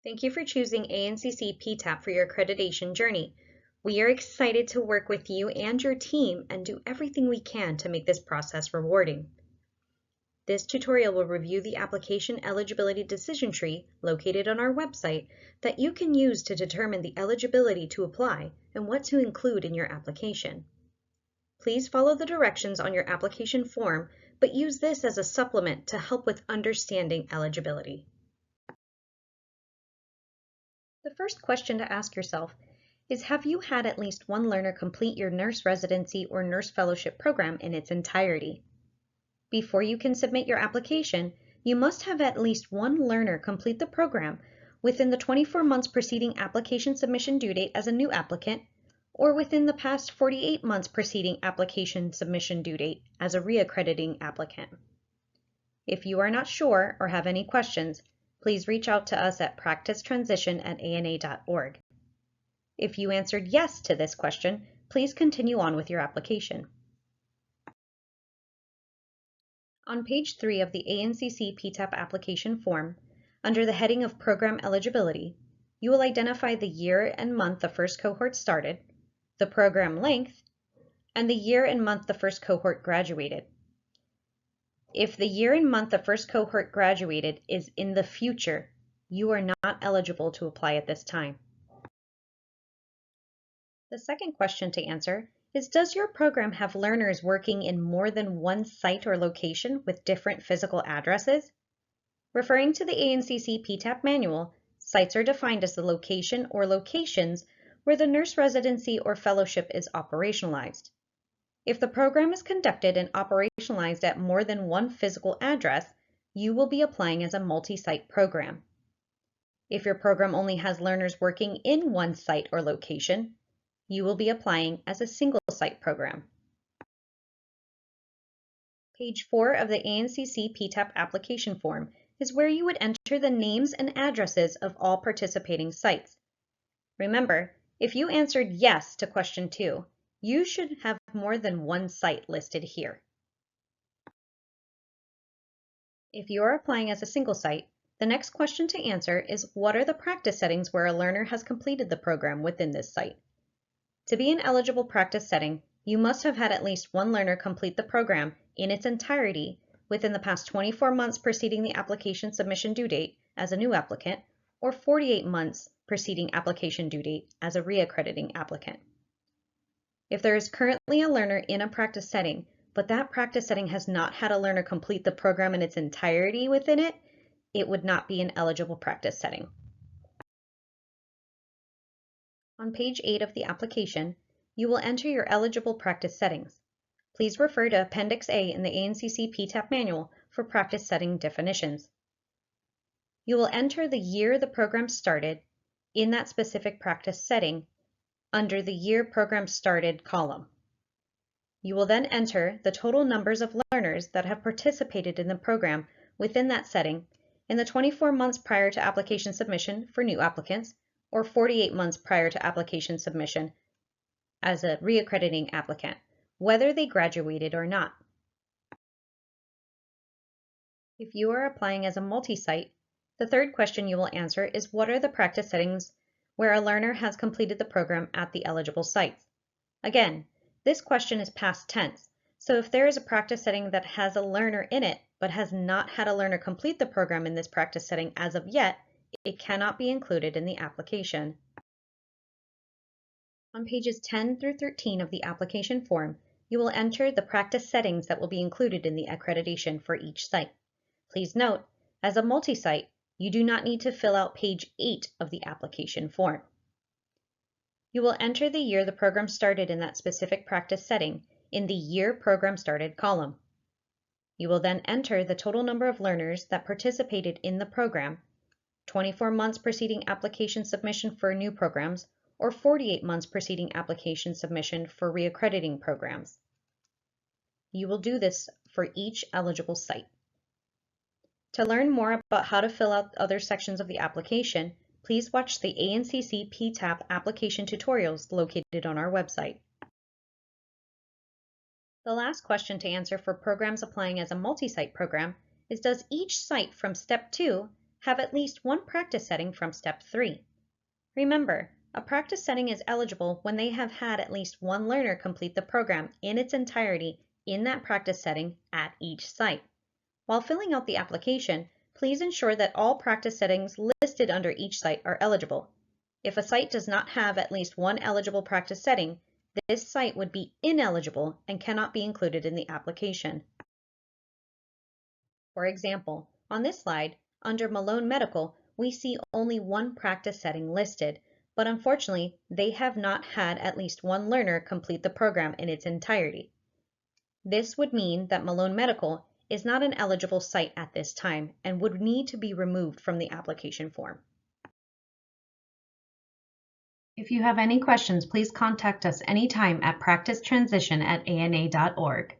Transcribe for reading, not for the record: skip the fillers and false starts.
Thank you for choosing ANCC PTAP for your accreditation journey. We are excited to work with you and your team and do everything we can to make this process rewarding. This tutorial will review the application eligibility decision tree located on our website that you can use to determine the eligibility to apply and what to include in your application. Please follow the directions on your application form, but use this as a supplement to help with understanding eligibility. The first question to ask yourself is, have you had at least one learner complete your nurse residency or nurse fellowship program in its entirety? Before you can submit your application, you must have at least one learner complete the program within the 24 months preceding application submission due date as a new applicant, or within the past 48 months preceding application submission due date as a reaccrediting applicant. If you are not sure or have any questions, please reach out to us at practicetransition@ana.org. If you answered yes to this question, please continue on with your application. On page 3 of the ANCC PTAP application form, under the heading of Program Eligibility, you will identify the year and month the first cohort started, the program length, and the year and month the first cohort graduated. If the year and month the first cohort graduated is in the future, you are not eligible to apply at this time. The second question to answer is, does your program have learners working in more than one site or location with different physical addresses? Referring to the ANCC PTAP manual, sites are defined as the location or locations where the nurse residency or fellowship is operationalized. If the program is conducted and operationalized at more than one physical address, you will be applying as a multi-site program. If your program only has learners working in one site or location, you will be applying as a single-site program. Page 4 of the ANCC PTAP application form is where you would enter the names and addresses of all participating sites. Remember, if you answered yes to question 2, you should have more than one site listed here. If you are applying as a single site, the next question to answer is, what are the practice settings where a learner has completed the program within this site? To be an eligible practice setting, you must have had at least one learner complete the program in its entirety within the past 24 months preceding the application submission due date as a new applicant, or 48 months preceding application due date as a reaccrediting applicant. If there is currently a learner in a practice setting, but that practice setting has not had a learner complete the program in its entirety within it, it would not be an eligible practice setting. On page 8 of the application, you will enter your eligible practice settings. Please refer to Appendix A in the ANCC PTAP manual for practice setting definitions. You will enter the year the program started in that specific practice setting under the Year Program Started column. You will then enter the total numbers of learners that have participated in the program within that setting in the 24 months prior to application submission for new applicants, or 48 months prior to application submission as a reaccrediting applicant, whether they graduated or not. If you are applying as a multi-site, the third question you will answer is, what are the practice settings where a learner has completed the program at the eligible sites? Again, this question is past tense, so if there is a practice setting that has a learner in it but has not had a learner complete the program in this practice setting as of yet, it cannot be included in the application. On pages 10 through 13 of the application form, you will enter the practice settings that will be included in the accreditation for each site. Please note, as a multi-site, you do not need to fill out page 8 of the application form. You will enter the year the program started in that specific practice setting in the Year Program Started column. You will then enter the total number of learners that participated in the program, 24 months preceding application submission for new programs, or 48 months preceding application submission for reaccrediting programs. You will do this for each eligible site. To learn more about how to fill out other sections of the application, please watch the ANCC PTAP application tutorials located on our website. The last question to answer for programs applying as a multi-site program is, does each site from Step 2 have at least one practice setting from Step 3. Remember, a practice setting is eligible when they have had at least one learner complete the program in its entirety in that practice setting at each site. While filling out the application, please ensure that all practice settings listed under each site are eligible. If a site does not have at least one eligible practice setting, this site would be ineligible and cannot be included in the application. For example, on this slide, under Malone Medical, we see only one practice setting listed, but unfortunately, they have not had at least one learner complete the program in its entirety. This would mean that Malone Medical is not an eligible site at this time and would need to be removed from the application form. If you have any questions, please contact us anytime at practicetransition@ana.org.